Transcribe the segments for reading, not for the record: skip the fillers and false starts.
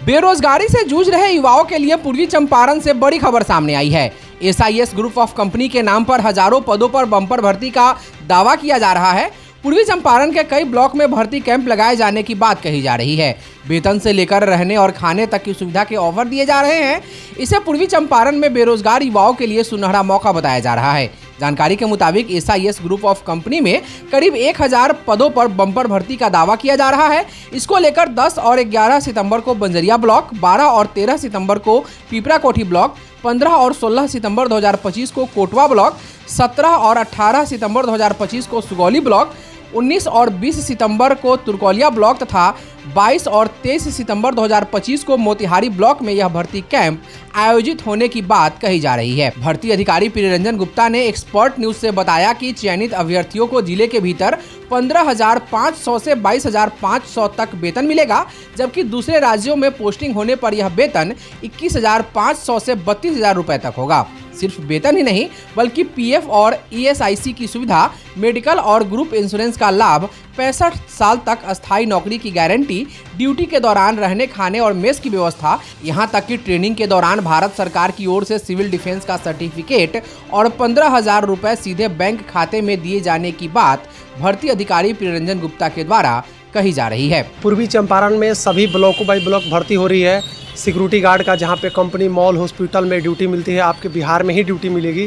बेरोजगारी से जूझ रहे युवाओं के लिए पूर्वी चंपारण से बड़ी खबर सामने आई है। SIS ग्रुप ऑफ कंपनी के नाम पर हजारों पदों पर बम्पर भर्ती का दावा किया जा रहा है। पूर्वी चंपारण के कई ब्लॉक में भर्ती कैंप लगाए जाने की बात कही जा रही है। वेतन से लेकर रहने और खाने तक की सुविधा के ऑफर दिए जा रहे हैं। इसे पूर्वी चंपारण में बेरोजगार युवाओं के लिए सुनहरा मौका बताया जा रहा है। जानकारी के मुताबिक SIS ग्रुप ऑफ कंपनी में करीब 1000 पदों पर बम्पर भर्ती का दावा किया जा रहा है। इसको लेकर 10 और 11 सितंबर को बंजरिया ब्लॉक, 12 और 13 सितंबर को पिपरा कोठी ब्लॉक, 15 और 16 सितंबर 2025 को कोटवा ब्लॉक, 17 और 18 सितंबर 2025 को सुगौली ब्लॉक, 19 और 20 सितंबर को तुरकोलिया ब्लॉक तथा 22 और 23 सितंबर 2025 को मोतिहारी ब्लॉक में यह भर्ती कैंप आयोजित होने की बात कही जा रही है। भर्ती अधिकारी प्रियरंजन गुप्ता ने एक्सपर्ट न्यूज से बताया कि चयनित अभ्यर्थियों को जिले के भीतर 15,500 से 22,500 तक वेतन मिलेगा, जबकि दूसरे राज्यों में पोस्टिंग होने पर यह वेतन 21,500 से 32,000 रुपए तक होगा। सिर्फ वेतन ही नहीं बल्कि PF और ESIC की सुविधा, मेडिकल और ग्रुप इंश्योरेंस का लाभ, 65 साल तक अस्थायी नौकरी की गारंटी, ड्यूटी के दौरान रहने खाने और मेस की व्यवस्था, यहाँ तक कि ट्रेनिंग के दौरान भारत सरकार की ओर से सिविल डिफेंस का सर्टिफिकेट और 15,000 रुपए सीधे बैंक खाते में दिए जाने की बात भर्ती अधिकारी प्रियरंजन गुप्ता के द्वारा कही जा रही है। पूर्वी चंपारण में सभी ब्लॉकों बाई ब्लॉक भर्ती हो रही है। सिक्योरिटी गार्ड का जहाँ पे कंपनी, मॉल, हॉस्पिटल में ड्यूटी मिलती है, आपके बिहार में ही ड्यूटी मिलेगी।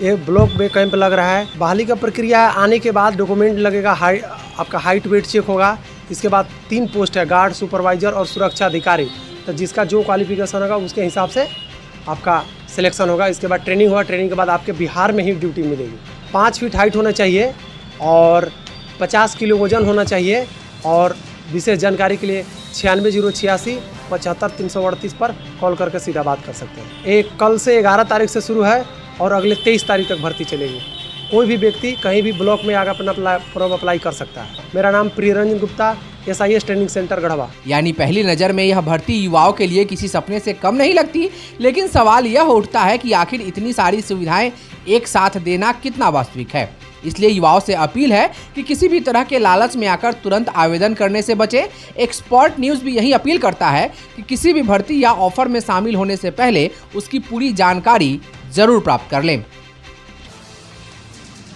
ये ब्लॉक में कैंप लग रहा है। बहाली का प्रक्रिया आने के बाद डॉक्यूमेंट लगेगा, आपका हाइट वेट चेक होगा। इसके बाद 3 पोस्ट है, गार्ड, सुपरवाइजर और सुरक्षा अधिकारी। तो जिसका जो क्वालिफिकेशन होगा उसके हिसाब से आपका सिलेक्शन होगा। इसके बाद ट्रेनिंग होगा। ट्रेनिंग के बाद आपके बिहार में ही ड्यूटी मिलेगी। 5 फीट हाइट होना चाहिए और 50 किलो वजन होना चाहिए। और विशेष जानकारी के लिए 96 086 75 338 पर कॉल करके सीधा बात कर सकते हैं। एक कल से 11 तारीख से शुरू है और अगले 23 तारीख तक भर्ती चलेगी। कोई भी व्यक्ति कहीं भी ब्लॉक में आकर अपना फॉर्म अप्लाई कर सकता है। मेरा नाम Priyaranjan Gupta, SIS training centre Garhwa. यानी पहली नज़र में यह भर्ती युवाओं के लिए किसी सपने से कम नहीं लगती, लेकिन सवाल यह उठता है कि आखिर इतनी सारी सुविधाएं एक साथ देना कितना वास्तविक है। इसलिए युवाओं से अपील है कि किसी भी तरह के लालच में आकर तुरंत आवेदन करने से बचें। एक्सपर्ट न्यूज़ भी यही अपील करता है कि किसी भी भर्ती या ऑफर में शामिल होने से पहले उसकी पूरी जानकारी जरूर प्राप्त कर लें।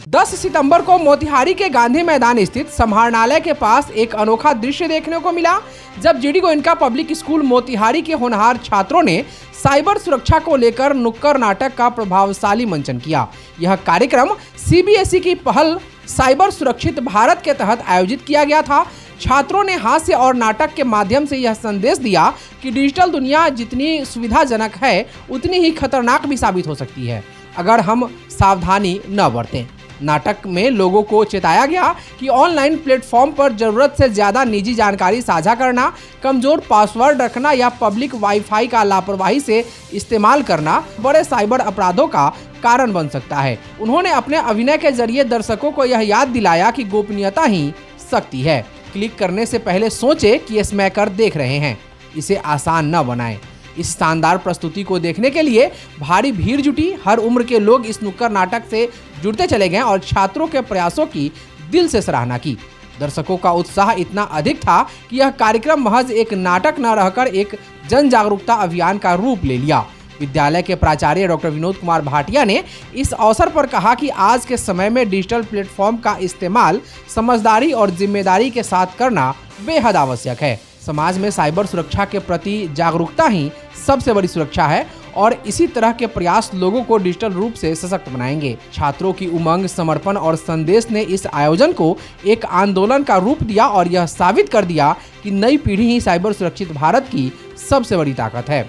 10 सितंबर को मोतिहारी के गांधी मैदान स्थित समाहरणालय के पास एक अनोखा दृश्य देखने को मिला, जब GD Goenka public school Motihari के होनहार छात्रों ने साइबर सुरक्षा को लेकर नुक्कड़ नाटक का प्रभावशाली मंचन किया। यह कार्यक्रम CBSE की पहल साइबर सुरक्षित भारत के तहत आयोजित किया गया था। छात्रों ने हास्य और नाटक के माध्यम से यह संदेश दिया कि डिजिटल दुनिया जितनी सुविधाजनक है उतनी ही खतरनाक भी साबित हो सकती है अगर हम सावधानी न बरतें। नाटक में लोगों को चेताया गया कि ऑनलाइन प्लेटफॉर्म पर जरूरत से ज़्यादा निजी जानकारी साझा करना, कमज़ोर पासवर्ड रखना या पब्लिक वाईफाई का लापरवाही से इस्तेमाल करना बड़े साइबर अपराधों का कारण बन सकता है। उन्होंने अपने अभिनय के जरिए दर्शकों को यह याद दिलाया कि गोपनीयता ही शक्ति है। क्लिक करने से पहले सोचें कि स्मैकर देख रहे हैं। इसे आसान न बनाएं। इस शानदार प्रस्तुति को देखने के लिए भारी भीड़ जुटी। हर उम्र के लोग इस नुक्कड़ नाटक से जुड़ते चले गए और छात्रों के प्रयासों की दिल से सराहना की। दर्शकों का उत्साह इतना अधिक था कि यह कार्यक्रम महज एक नाटक न रहकर एक जन जागरूकता अभियान का रूप ले लिया। विद्यालय के प्राचार्य डॉक्टर विनोद कुमार भाटिया ने इस अवसर पर कहा कि आज के समय में डिजिटल प्लेटफॉर्म का इस्तेमाल समझदारी और जिम्मेदारी के साथ करना बेहद आवश्यक है। समाज में साइबर सुरक्षा के प्रति जागरूकता ही सबसे बड़ी सुरक्षा है और इसी तरह के प्रयास लोगों को डिजिटल रूप से सशक्त बनाएंगे। छात्रों की उमंग, समर्पण और संदेश ने इस आयोजन को एक आंदोलन का रूप दिया और यह साबित कर दिया कि नई पीढ़ी ही साइबर सुरक्षित भारत की सबसे बड़ी ताकत है।